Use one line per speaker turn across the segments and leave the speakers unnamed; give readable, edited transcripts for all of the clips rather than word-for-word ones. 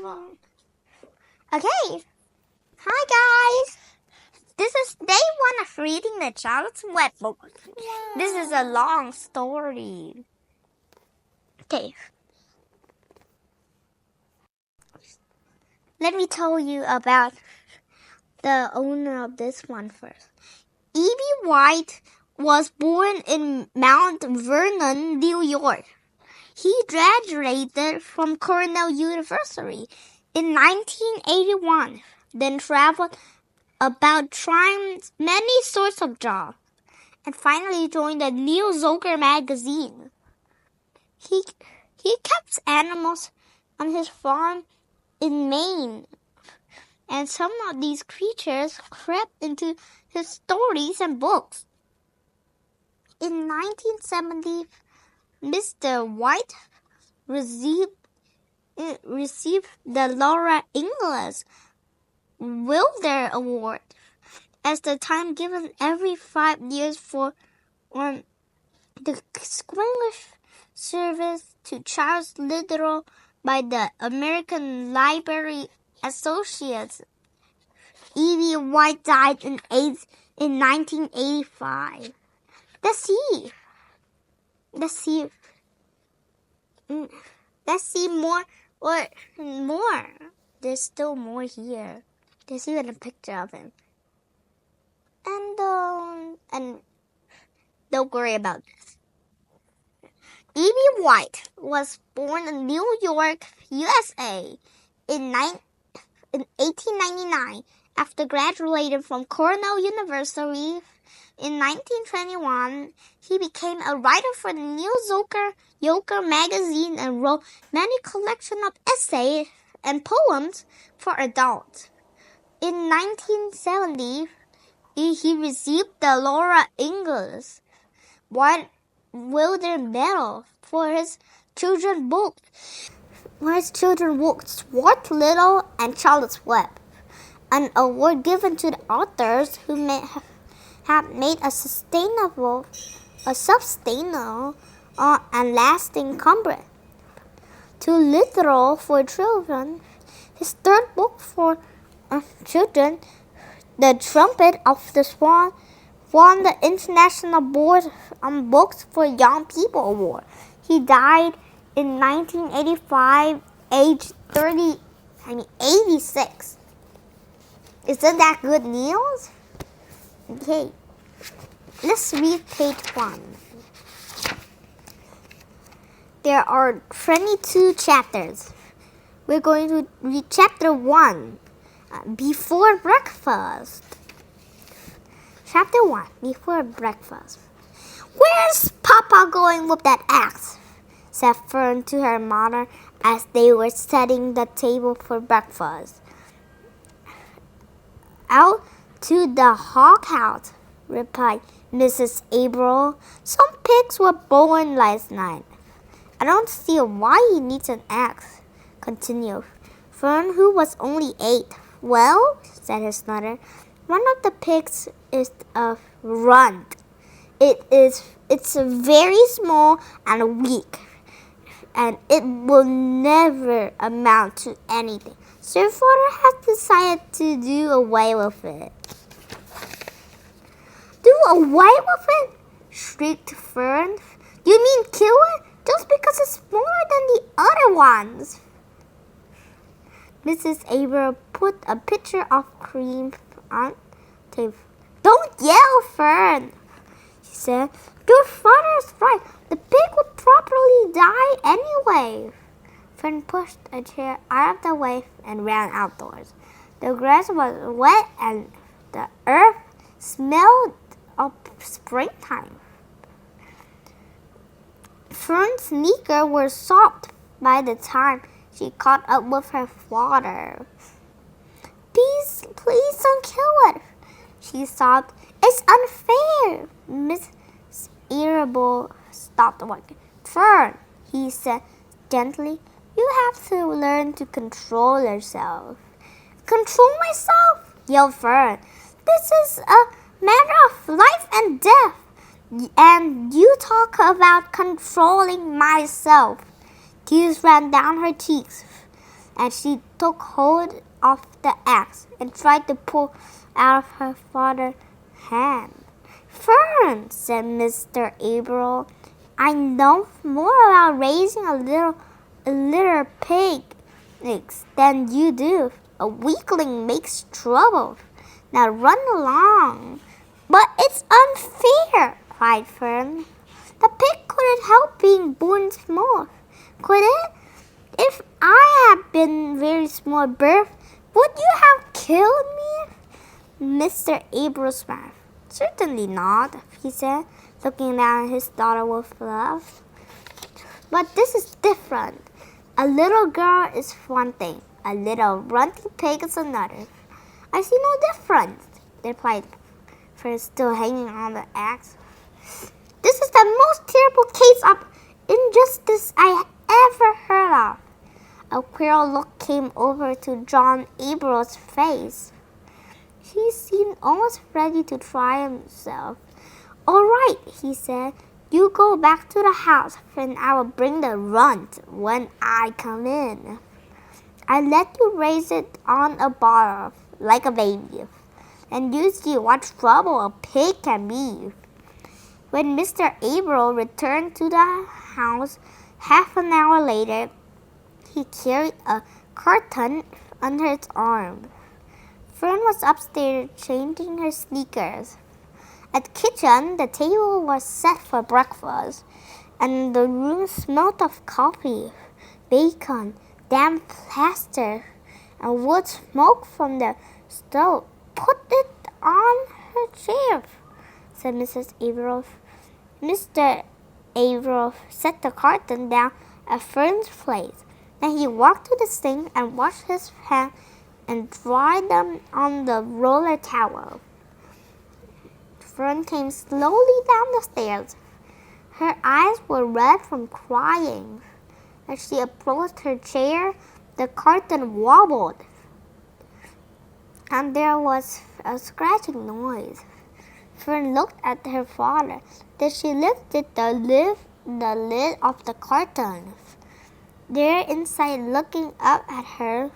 Okay. Hi guys. This is day 1 of reading the Charlotte's Web book. Yeah. This is a long story. Okay. Let me tell you about the owner of this one first. E.B. White was born in Mount Vernon, New York. He graduated from Cornell University in 1981, then traveled about trying many sorts of jobs, and finally joined the New Yorker magazine. He kept animals on his farm in Maine, and some of these creatures crept into his stories and books. In 1970, Mr. White received the Laura Ingalls Wilder Award as the time given every 5 years for the distinguished service to Charles Little by the American Library Associates. E.B. White died in 1985. Let's see more. There's still more here. There's even a picture of him. And don't worry about this. E.B. White was born in New York, USA in 1899 after graduating from Cornell University. In 1921, he became a writer for the New Yorker magazine and wrote many collections of essays and poems for adults. In 1970, he received the Laura Ingalls Wilder Medal for his children's books. Stuart Little and Charlotte's Web, an award given to the authors who have made a sustainable and lasting comfort. Too Literal for Children, his third book for children, The Trumpet of the Swan, won the International Board on Books for Young People Award. He died in 1985, aged 86. Isn't that good news? Okay, let's read page 1. There are 22 chapters. We're going to read chapter 1, Before Breakfast. Chapter 1, Before Breakfast. "Where's Papa going with that axe?" said Fern to her mother as they were setting the table for breakfast. "Out to the hog house," replied Mrs. April. "Some pigs were born last night." "I don't see why he needs an axe," continued Fern, who was only 8. "Well," said his mother, "one of the pigs is a runt. It's very small and weak, and it will never amount to anything. So your father has decided to do away with it." "Do away with it?" shrieked Fern. "You mean kill it? Just because it's smaller than the other ones?" Mrs. April put a pitcher of cream on the table. "Don't yell, Fern," she said. "Your father is right. The pig would probably die anyway." Fern pushed a chair out of the way and ran outdoors. The grass was wet and the earth smelled of springtime. Fern's sneakers were soaked by the time she caught up with her father. Please don't kill it," she sobbed. "It's unfair." Miss Irritable stopped walking. "Fern," he said gently, "you have to learn to control yourself." "Control myself?" yelled Fern. "This is a matter of life and death. And you talk about controlling myself." Tears ran down her cheeks and she took hold of the axe and tried to pull out of her father's hand. Fern, said Mr. April, I know more about raising a little pig than you do. A weakling makes trouble. Now run along. But it's unfair, cried Fern. The pig couldn't help being born small, could it? If I had been very small birth, would you have killed me? Mr. April smiled. Certainly not, he said, looking down at his daughter with love. But this is different. A little girl is one thing. A little runty pig is another. I see no difference, replied Fern, still hanging on the axe. This is the most terrible case of injustice I ever heard of. A queer look came over to John April's face. He seemed almost ready to try himself. All right, he said. You go back to the house, and I will bring the runt when I come in. I let you raise it on a bar like a baby, and you see what trouble a pig can be. When Mr. April returned to the house half an hour later, he carried a carton under his arm. Fern was upstairs changing her sneakers. At the kitchen, the table was set for breakfast, and the room smelt of coffee, bacon, damp plaster, and wood smoke from the stove. Put it on her chair, said Mrs. April. Mr. April set the carton down at Fern's place. Then he walked to the sink and washed his hands and dried them on the roller towel. Fern came slowly down the stairs. Her eyes were red from crying. As she approached her chair, the curtain wobbled, and there was a scratching noise. Fern looked at her father. Then she lifted the lid of the curtain. There, inside, looking up at her,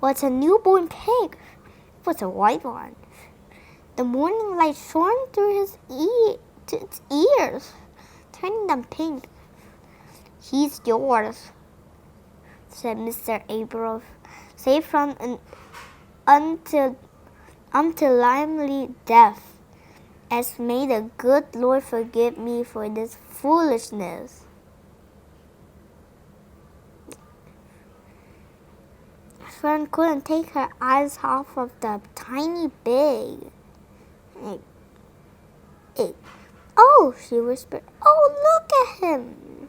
was a newborn pig. It was a white one. The morning light shone through its ears, turning them pink. He's yours, said Mr. April, safe from untimely death. As may the good Lord forgive me for this foolishness. Fern couldn't take her eyes off of the tiny pig. Oh, she whispered. Oh, look at him.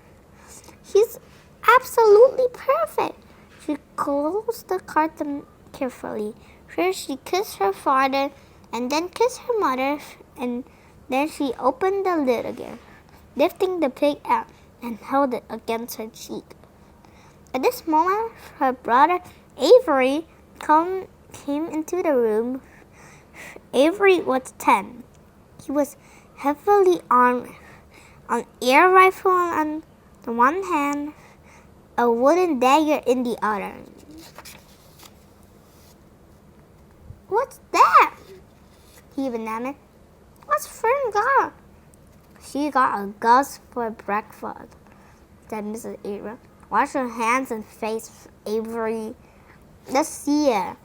He's absolutely perfect. She closed the curtain carefully. First she kissed her father, and then kissed her mother, and then she opened the lid again, lifting the pig out and held it against her cheek. At this moment, her brother Avery came into the room. Avery was 10. He was heavily armed, an air rifle on the one hand, a wooden dagger in the other. What's that? He demanded. What's Fern got? She got a gus for breakfast, said Mrs. April. Wash your hands and face, Avery. Let's see it,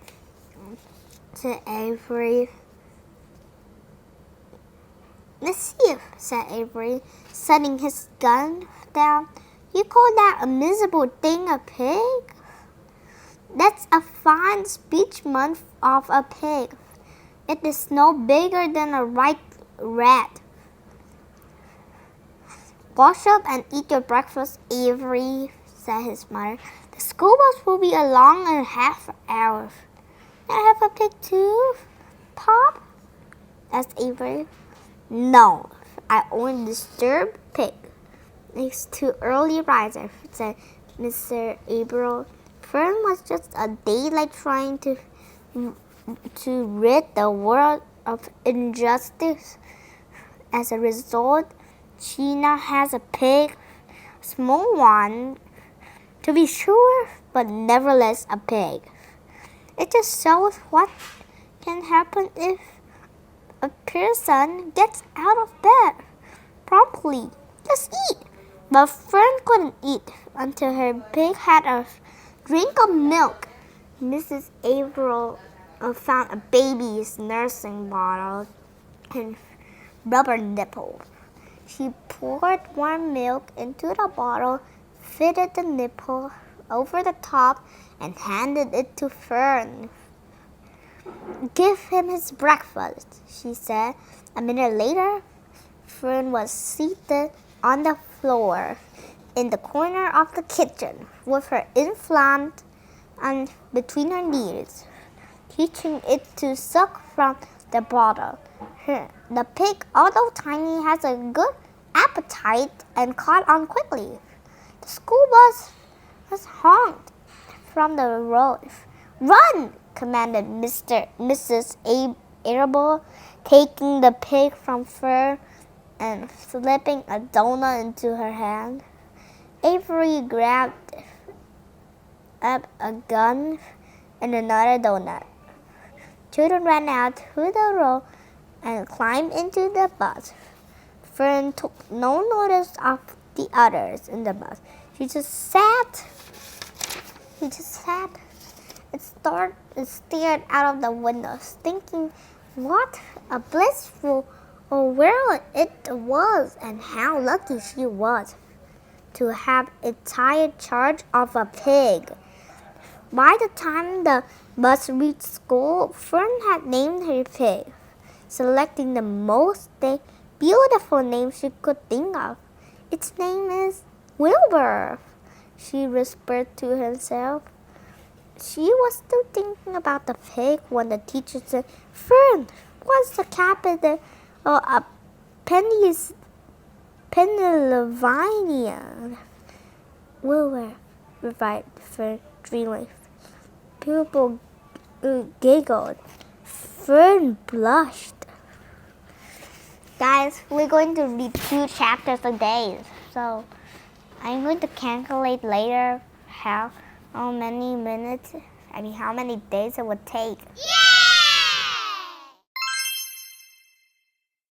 said Avery. Let's see it, said Avery, setting his gun down. You call that a miserable thing a pig? That's a fine specimen of a pig. It is no bigger than a ripe rat. Wash up and eat your breakfast, Avery, said his mother. The school bus will be along in half an hour. Can I have a pig too, Pop? Asked Avery. No, I only disturb pig. It's too early riser, said Mr. April. Fern was just a daylight trying to rid the world of injustice. As a result, she now has a pig, a small one, to be sure, but nevertheless a pig. It just shows what can happen if a person gets out of bed promptly. Just eat. But Fern couldn't eat until her pig had a drink of milk. Mrs. Averill found a baby's nursing bottle and rubber nipple. She poured warm milk into the bottle, fitted the nipple over the top, and handed it to Fern. "Give him his breakfast," she said. A minute later, Fern was seated on the floor in the corner of the kitchen with her infant between her knees, teaching it to suck from the bottle. The pig, although tiny, has a good appetite and caught on quickly. The school bus was honked from the road. "Run!" commanded Mrs. Arable, taking the pig from Fern and slipping a donut into her hand. Avery grabbed up a gun and another donut. Children ran out to the road and climbed into the bus. Fern took no notice of the others in the bus. She just sat and stared out of the windows, thinking what a blissful world it was, and how lucky she was to have entire charge of a pig. By the time the bus reached school, Fern had named her pig, selecting the most beautiful name she could think of. "Its name is Wilbur," she whispered to herself. She was still thinking about the pig when the teacher said, "Fern, what's the capital of Pennsylvania?" "Wilbur," replied Fern dreamily. People giggled. Fern blushed. Guys, we're going to read 2 chapters a day. So I'm going to calculate later how many days it would take. Yeah!